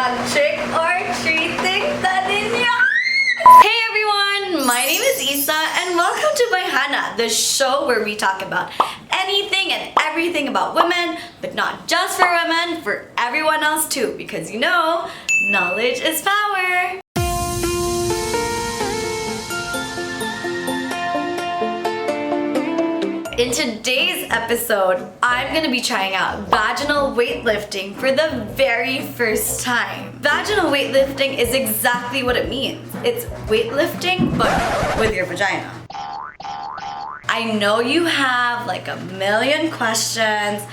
Mag-trick or treating ta ninyo! Hey everyone! My name is Isa and welcome to Bayhana, the show where we talk about anything and everything about women, but not just for women, for everyone else too, because you know, knowledge is power! In today's episode, I'm gonna be trying out vaginal weightlifting for the very first time. Vaginal weightlifting is exactly what it means. It's weightlifting, but with your vagina. I know you have like a million questions,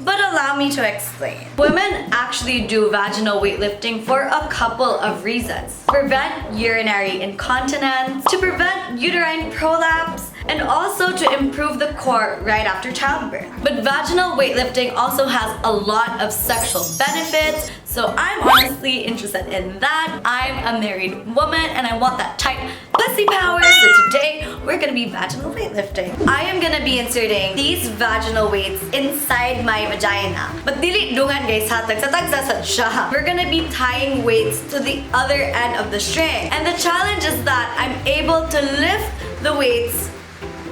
but allow me to explain. Women actually do vaginal weightlifting for a couple of reasons. To prevent urinary incontinence, to prevent uterine prolapse, and also to improve the core right after childbirth. But vaginal weightlifting also has a lot of sexual benefits, so I'm honestly interested in that. I'm a married woman and I want that tight pussy power, so today we're gonna be vaginal weightlifting. I am gonna be inserting these vaginal weights inside my vagina. But dili dungan guys, hatag sa tagsasad siya. We're gonna be tying weights to the other end of the string. And the challenge is that I'm able to lift the weights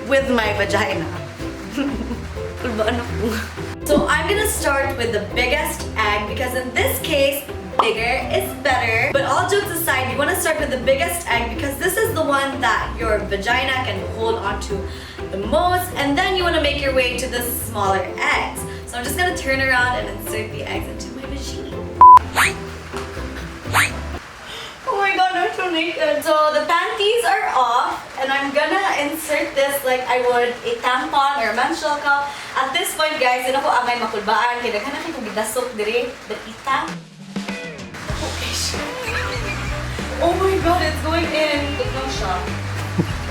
with my vagina. So I'm gonna start with the biggest egg because in this case, bigger is better. But all jokes aside, you wanna start with the biggest egg because this is the one that your vagina can hold onto the most, and then you wanna make your way to the smaller eggs. So I'm just gonna turn around and insert the eggs into my vagina. Oh my god, I'm so naked. So the panties are off and I'm gonna insert this like I would a tampon or a menstrual cup. At this point guys, yun ako amay makulbaan. Kaya naghanap ko gidasok dire. Batita. Okay, sure. Oh my god, it's going in. No siya.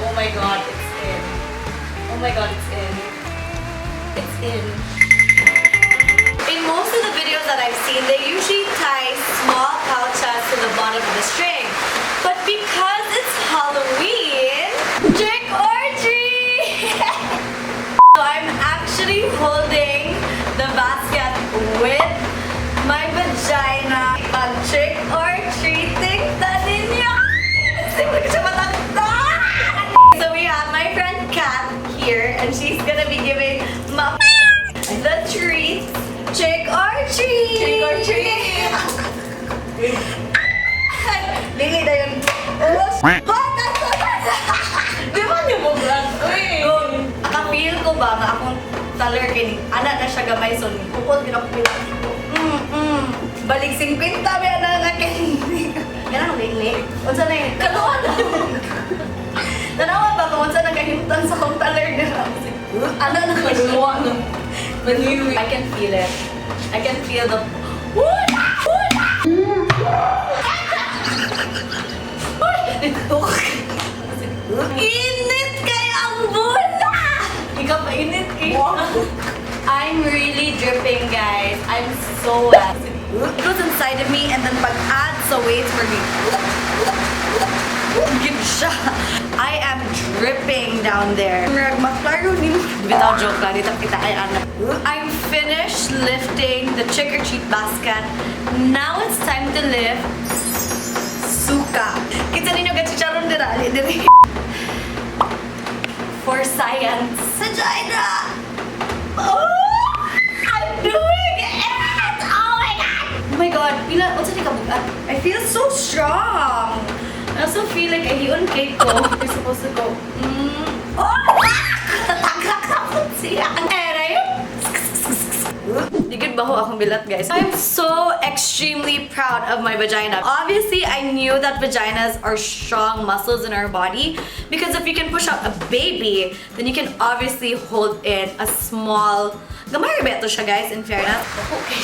Oh my god, it's in. Oh my god, it's in. It's in. In most of the videos that I've seen, they usually tie small pouches to the bottom of the string. But because it's Halloween, trick or treat! So I'm actually holding the basket with my vagina. Mag-trick or treating ta ninyo! So we have my friend Kat here, and she's gonna be giving my the treats. Trick or treat! Trick or treat! Lili na yun. Di ba niyo mo, Brad? Akapil ko ba nga akong taler kini. Anak na siya gamay, so pupot kinakapil. Balik 50 may anak nga kini. Ganang lili. Unsa na yun? Kaluan na. Nanawa ba kung unsa nagkahimutan sa kong taler na. Anak na kaluan. I can feel it. I can feel the... Init kaya ang bula! Ikaw pa init kayo. I'm really dripping guys. I'm so wet. It goes inside of me and then pag-add sa weights for me. Give siya. I am dripping down there. Without joke lang, dito kita kay anak. I'm finished lifting the trick or treat basket. Now it's time to lift suka. Kita ninyo gachicharon dira. For science. Vagina! Oh! I'm doing it! Oh my god! Oh my god, pila, what's it kabugat? I feel so strong. I also feel like I hiyon cake ko. You're supposed to go, oh! Tatagak na po siya. Digid ba ho akong bilat, guys? I'm so extremely proud of my vagina. Obviously, I knew that vaginas are strong muscles in our body because if you can push out a baby, then you can obviously hold in a small... Gamay beto siya, guys, in fairness. Okay.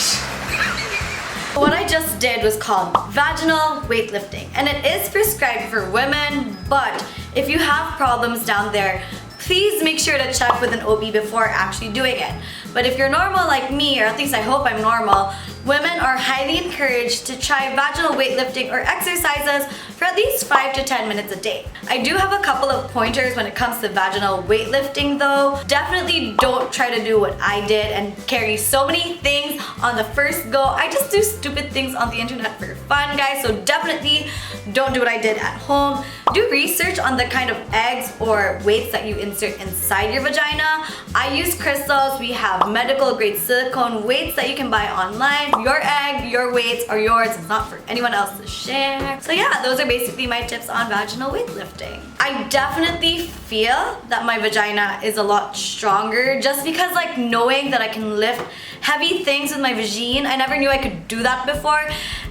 What I just did was called vaginal weightlifting, and it is prescribed for women, but if you have problems down there, please make sure to check with an OB before actually doing it. But if you're normal like me, or at least I hope I'm normal, women are highly encouraged to try vaginal weightlifting or exercises for at least 5 to 10 minutes a day. I do have a couple of pointers when it comes to vaginal weightlifting though. Definitely don't try to do what I did and carry so many things on the first go. I just do stupid things on the internet for fun, guys, so definitely don't do what I did at home. Do research on the kind of eggs or weights that you insert inside your vagina. I use crystals. We have medical grade silicone weights that you can buy online. Your egg, your weights are yours. It's not for anyone else to share. So yeah, those are basically my tips on vaginal weightlifting. I definitely feel that my vagina is a lot stronger just because like knowing that I can lift heavy things with my vagine. I never knew I could do that before.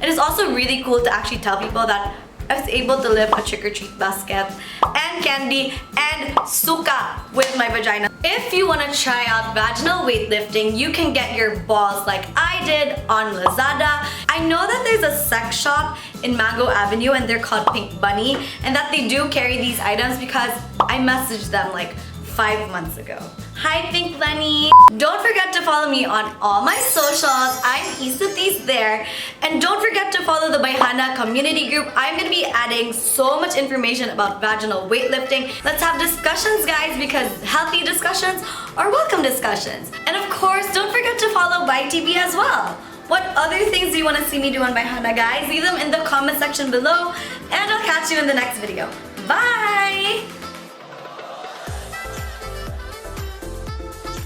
It is also really cool to actually tell people that I was able to lift a trick-or-treat basket and candy and suka with my vagina. If you want to try out vaginal weightlifting, you can get your balls like I did on Lazada. I know that there's a sex shop in Mango Avenue and they're called Pink Bunny, and that they do carry these items because I messaged them like 5 months ago. Hi Pink Bunny! Don't forget to follow me on all my socials. I'm Isatis there. And don't forget to follow the Bayhana community group. I'm gonna be adding so much information about vaginal weightlifting. Let's have discussions, guys, because healthy discussions are welcome discussions. And of course, don't forget to follow ByTV as well. What other things do you want to see me do on Bayhana, guys? Leave them in the comment section below, and I'll catch you in the next video. Bye!